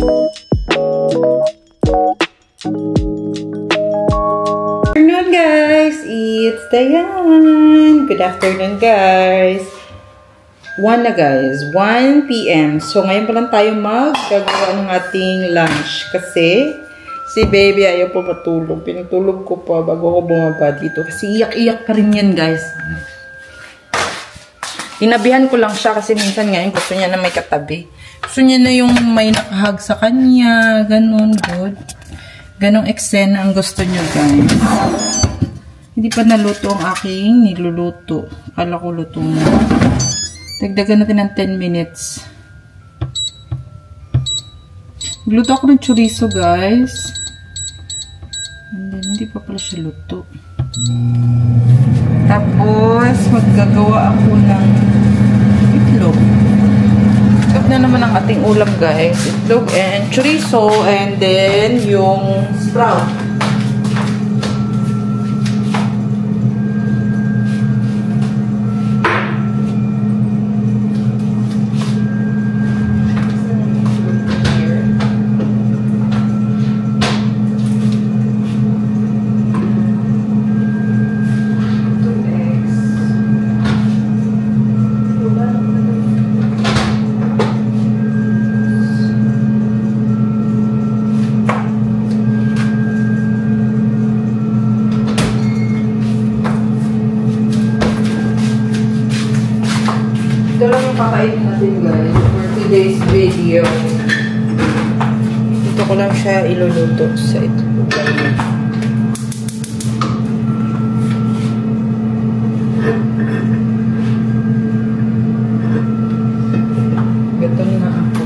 Afternoon guys, it's Dayan. Good afternoon guys. 1 p.m. So ngayon pa lang tayo maggagawa ng ating lunch kasi si baby ayaw po matulog. Pinatulog ko pa bago ako bumaba dito kasi iyak-iyak pa rin yan guys. Tinabihan ko lang siya kasi minsan ngayon gusto niya na may katabi. Gusto niya na yung may nakahag sa kanya, ganun, good. Ganong eksena ang gusto niyo guys. Hindi pa naluto ang aking niluluto. Akala ko luto na. Dagdagan natin ng 10 minutes. Nagluto ako ng chorizo guys. And then, hindi pa pala siya luto. Tapos, maggagawa ako ng itlog. Itlog na naman ang ating ulam guys. Itlog and chorizo and then yung sprout. Ito lang yung kakainin natin guys for today's video. Dito ko lang siya iluluto sa itlog. Gato na ako.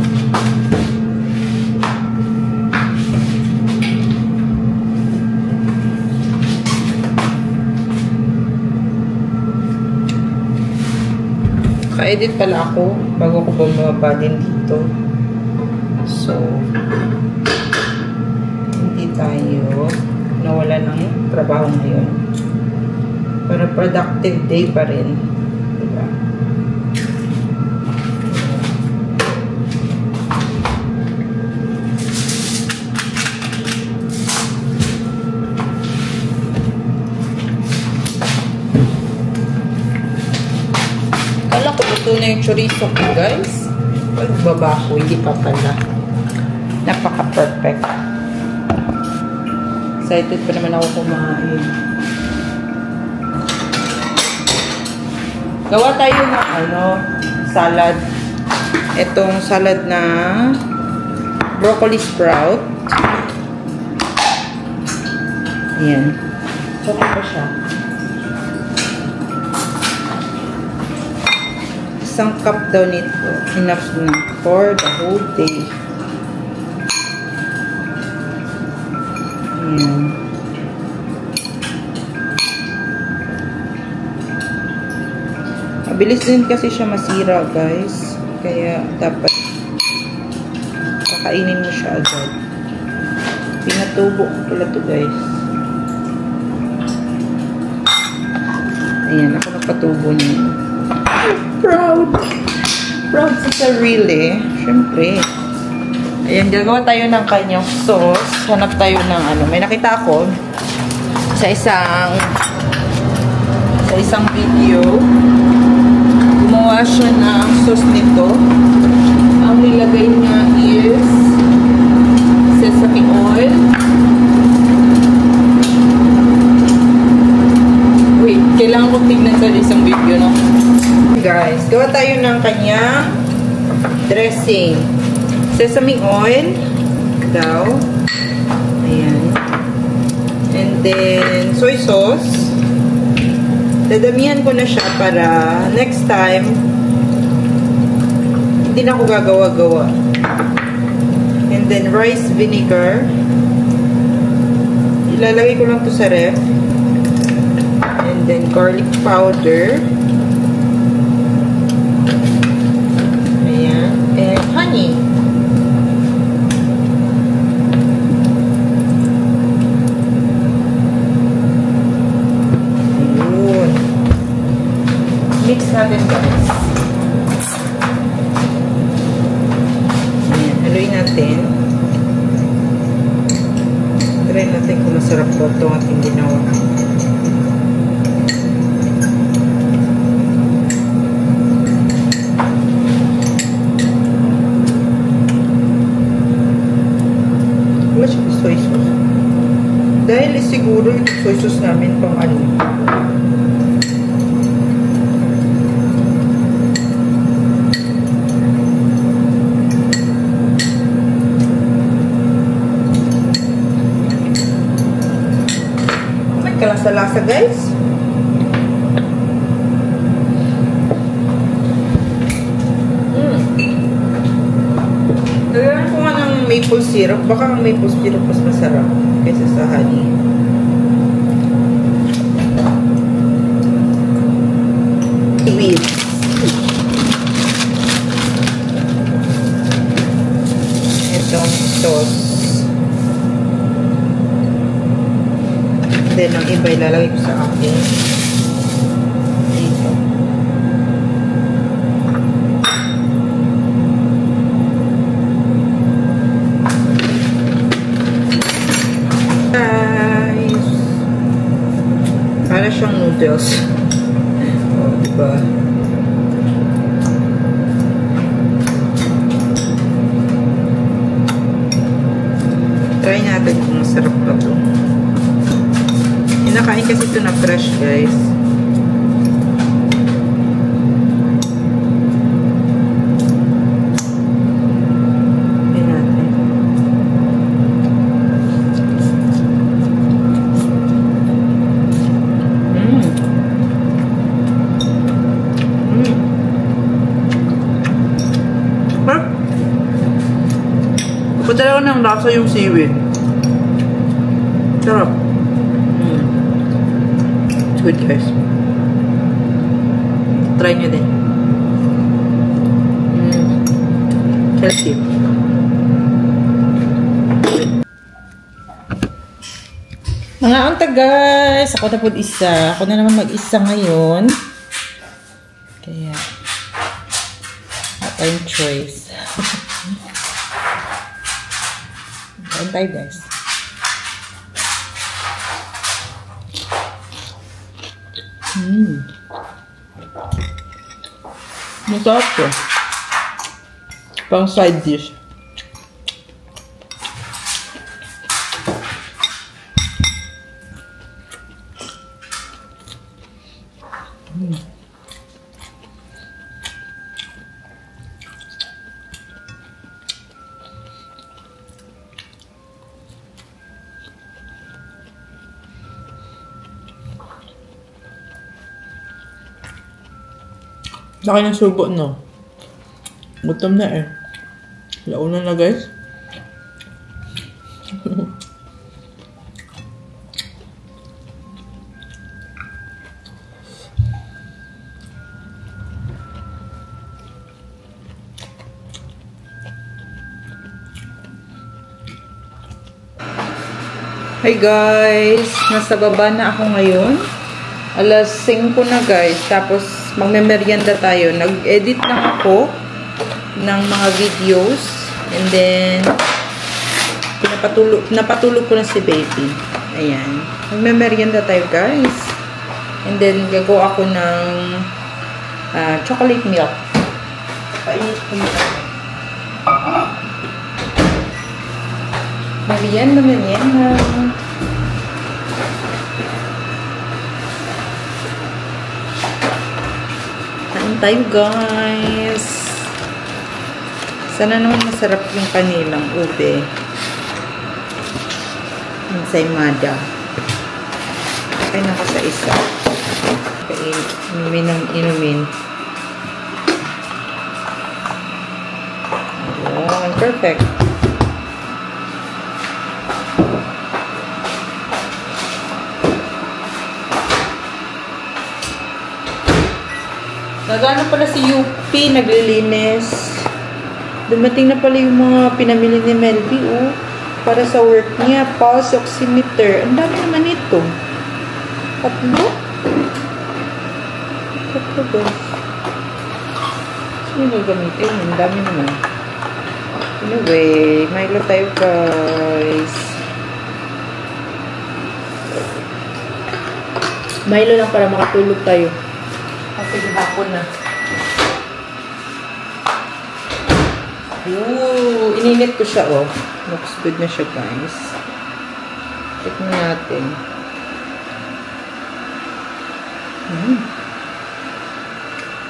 Ka-edit pala ako bago ko bumaba din dito. So, hindi tayo nawala ng trabaho ngayon. Para productive day pa rin. Diba? Ito na yung chorizo ko, guys. Pagbaba ko, hindi pa pala. Napaka-perfect. Excited pa naman ako kumain. Gawa tayo ng salad. Itong salad na broccoli sprout. Ayan. Sarap pa siya. Isang cup daw nito. Enough na for the whole day. Ayan. Mabilis din kasi siya masira, guys. Kaya dapat kakainin mo siya agad. Pinatubo ko pala to, guys. Ayan, ako nagpatubo niya. Proud sa sarili. Siyempre. Ayan, gagawa tayo ng kanyang sauce. Hanap tayo ng may nakita ako sa isang video. Gumawa siya ng sauce nito. Ang nilagay niya is sesame oil. Wait, kailangan ko tignan sa isang video, no? Guys, gawa tayo ng kanyang dressing. Sesame oil daw. Ayan. And then, soy sauce. Dadamihan ko na siya para next time hindi na ako gagawa-gawa. And then, rice vinegar. Ilalagay ko lang to sa ref. And then, garlic powder. And honey. Ayun. Mix natin guys. Ayan, haluin natin. masarap po itong ating ginawa. Wala siya soy sauce. Dahil siguro yung soy sauce namin pang ano. Kalasa-lasa guys. Kailangan ko nga ng maple syrup. Baka ang maple syrup mas masarap kaysa sa honey. Sweet. Itong sauce. Then, ang iba ilalagay ko sa akin. Dito. Guys! Para siyang noodles. Oh, diba? Try natin kung masarap pa ito. Nakain kasi ito na fresh, guys. Tignan natin. Padala ko ng lasa yung seaweed. Sarap. Good guys. Try nyo din. Healthy. Mga anta guys, ako na po isa. Ako na naman mag-isa ngayon. Kaya wala tayong choice. Kain tayo guys. Masarap to. Pang side dish. Laki ng subo, no? Gutom na eh. Launan na, guys. Hi guys! Nasa baba na ako ngayon. Alas 5 na guys. Tapos magme-merienda tayo. Nag-edit lang ako ng mga videos. And then napatulog ko na si baby. Ayan. Magme-merienda tayo guys. And then gagawa ako ng chocolate milk. Painit ko na. Merienda. Kain tayo guys. Sana naman masarap yung kanilang ube. Ensaymada. Kain ako sa isa. Inumin. Ayan, perfect. Nagano pala si UP, naglilinis. Dumating na pala yung mga pinamili ni Melby, oh. Para sa work niya, pulse oximeter. Ang dami naman ito. Tatlo guys. Sino gagamitin? Ang dami naman. Anyway, Milo tayo guys. Milo lang para makatulog tayo. Kasi hapon na. Ooh, ininit ko siya, oh. Looks good na siya, guys. Tignan natin.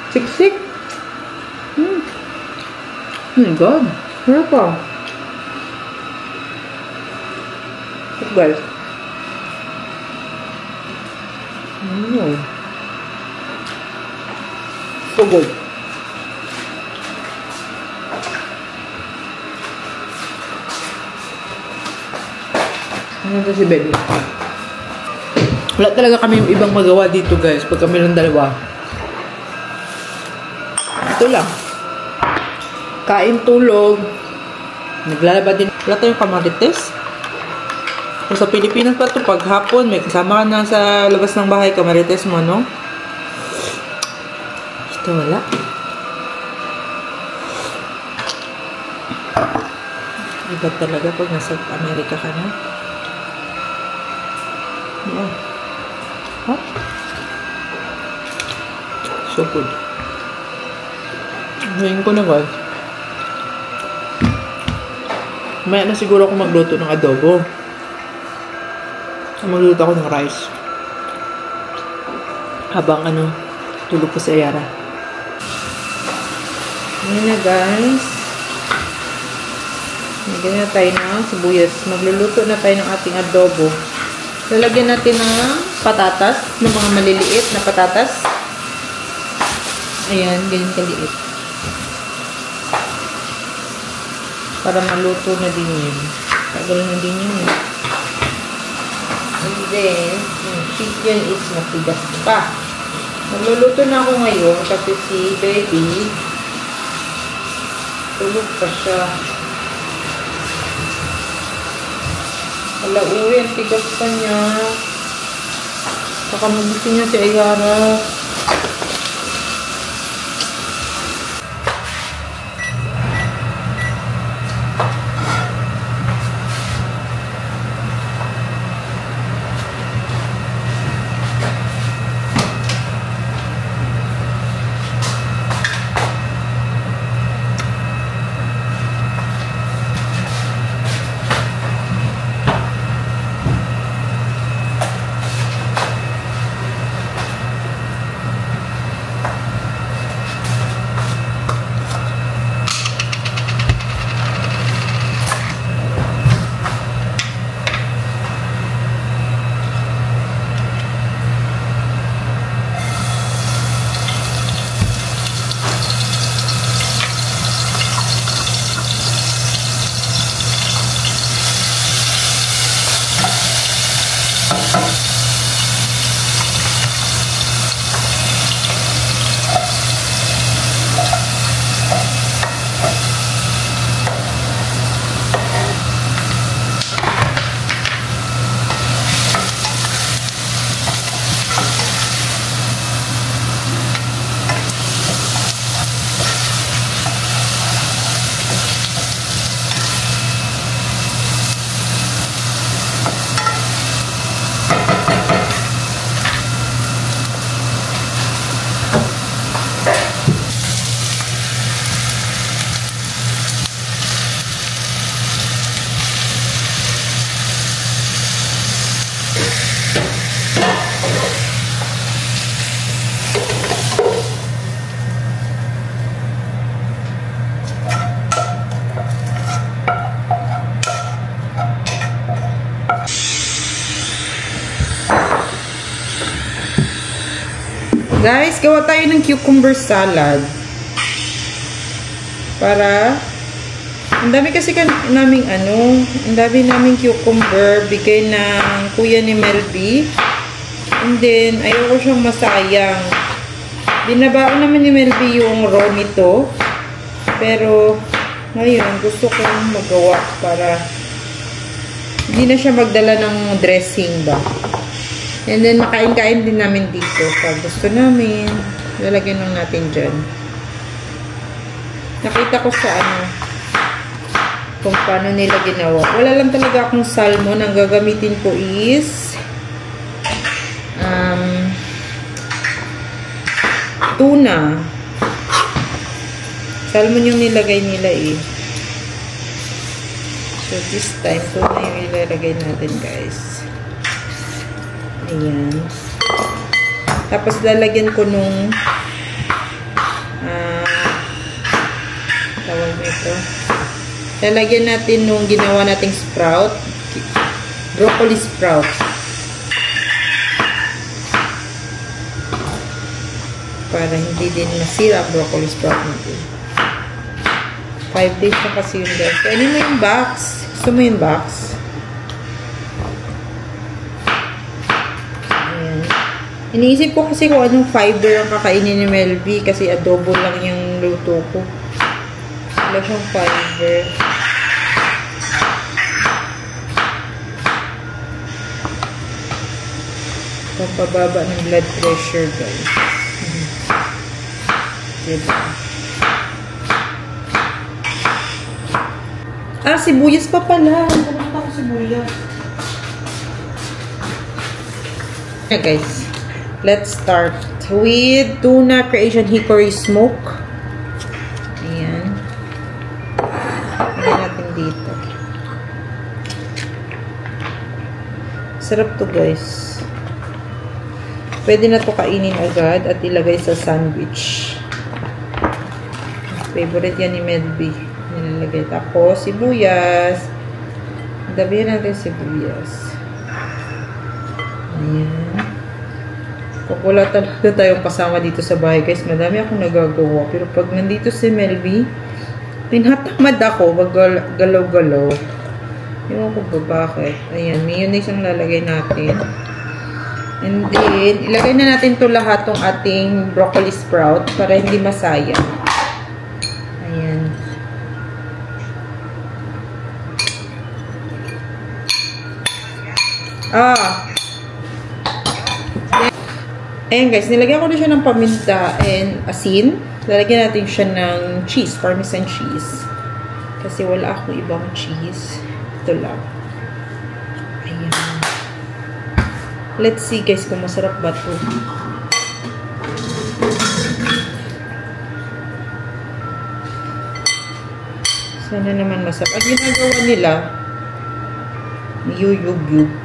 Siksik. Oh my God. Wala pa. Ito, guys. So good. Ano to si baby? Wala talaga kami yung ibang magawa dito, guys. Pag kami ng dalawa. Ito lang. Kain, tulog. Naglalaba din. Wala tayong kamarites. Kung sa Pilipinas pa ito, pag hapon, may kasama ka na sa labas ng bahay, kamarites mo, no? Ito, wala. Iba talaga pag nasa Amerika ka na. Yeah. Huh? So good. Ngayon ko na, guys. Maya na siguro ako magluto ng adobo. Magluto ako ng rice. Habang tulog ko sa Ayara. Ngayon na, guys. Lagyan na tayo ng sibuyas. Magluluto na tayo ng ating adobo. Lalagyan natin ng patatas. Ng mga maliliit na patatas. Ayan, ganyan kaliit. Para maluto na din yun. Tagal na din yun. And then, yung chicken is matigas pa. Magluluto na ako ngayon kasi si baby tulog pa siya. Wala, uwi, ang tigas pa niya. Saka magising niya si Ayara. Guys, gawa tayo ng cucumber salad. Para, ang dami kasi naming ang dami naming cucumber, bigay ng kuya ni Melby. And then, ayoko siyang masayang. Binabaon naman ni Melby yung raw nito. Pero, ngayon, gusto kong magawa para hindi na siya magdala ng dressing ba. And then, makain-kain din namin dito. Pag gusto namin, lalagyan lang natin dyan. Nakita ko sa kung paano nila ginawa. Wala lang talaga akong salmon. Ang gagamitin ko is tuna. Salmon yung nilagay nila eh. So, this time, tuna yung ilalagay natin, guys. Ayan. Tapos, lalagyan ko nung tawag nito. Lalagyan natin nung ginawa nating sprout. Broccoli sprout. Para hindi din masira ang broccoli sprout natin. 5 days na kasi yun, guys. Kainin mo yung box. Gusto mo yung box? Ayan. Iniisip ko kasi kung anong fiber ang kakainin ni Melby kasi adobo lang yung luto ko. Wala siyang fiber. Pampababa ng blood pressure, guys. Diba? Sibuyas pa pala. Kalimutan ko sibuyas. Yeah, guys. Let's start with tuna creation hickory smoke. Ayan. Lagyan natin dito. Sarap to, guys. Pwede na to kainin agad at ilagay sa sandwich. Favorite yan ni Melby. Nilalagay. Tapos, sibuyas. Dabihan natin sibuyas. Ayan. Kung wala talaga tayong kasama dito sa bahay, guys, madami akong nagagawa. Pero pag nandito si Melby, tinatamad ako. Galaw-galaw. Ewan ko ba bakit. Ayan. Mayonnaise ang lalagay natin. And then, ilagay na natin to lahat ng ating broccoli sprout para hindi masayang. Ayan. Ayan, guys, nilagyan ko na siya ng paminta and asin. Lalagyan natin siya ng cheese, parmesan cheese. Kasi wala akong ibang cheese. Ito lang. Ayan. Let's see, guys, kung masarap ba ito. Sana naman masarap. Ang ginagawa nila, yuyug-yug.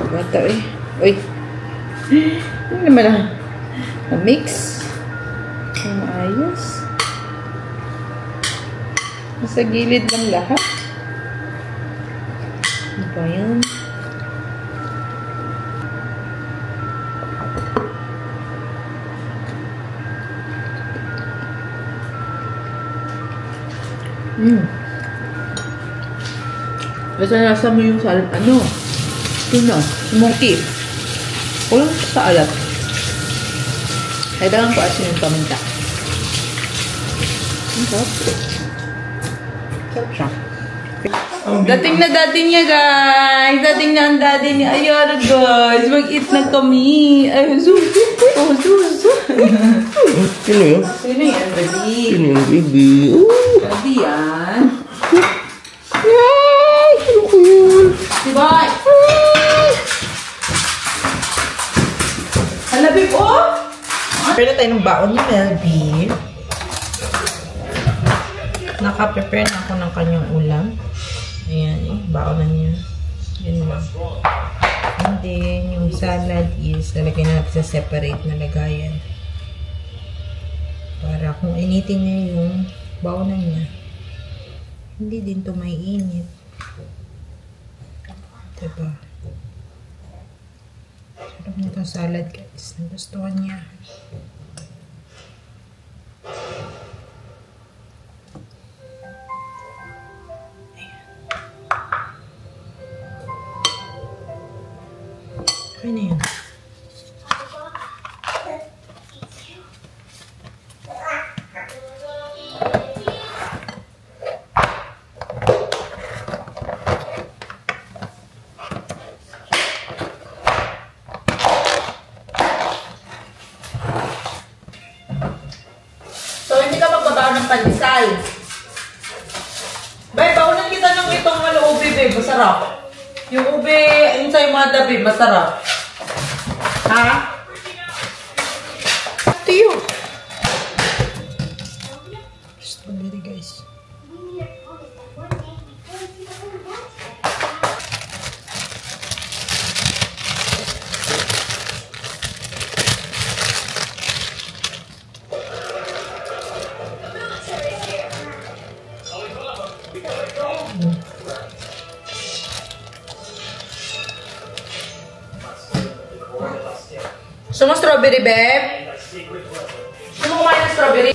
Bata eh. Uy. Ano naman na-mix? Maayos. Nasa gilid lang lahat. Ano ba yan? Basta nasa mo yung salad, ano? Tuna, smoky. Walang sa alat. Kailangan ko asin yung paminta. Ang sarap. Sarap siya. Dating na daddy niya, guys. Dating na ang daddy niya. Ayun, guys. Mag-eat na kami. Ay, sus. Oh, sus. Sino yun? Sino yan, daddy? Sino yung baby? Daddy yan. Yay! Sino ko yun? Diba? Halabib, oh! Prepare na tayo ng baon ni Melby. Naka-prepare na ako ng kanyang ulam. Ayan, eh. Baon na niya. Yan lang. And then, yung salad is lalagyan natin sa separate na lagayan. Para kung initin niya yung baon na niya, hindi din to may init. Diba? Sarap na itong salad, guys. Nagustuhan niya. Okay na yun. masarap. Yung ube, ensaymada, babe, masarap. Ha? Ito yun. Strawberry, guys. Gusto mo strawberry, babe? Gusto mo kumain ng strawberry?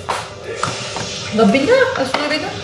Gabi na. Strawberry na.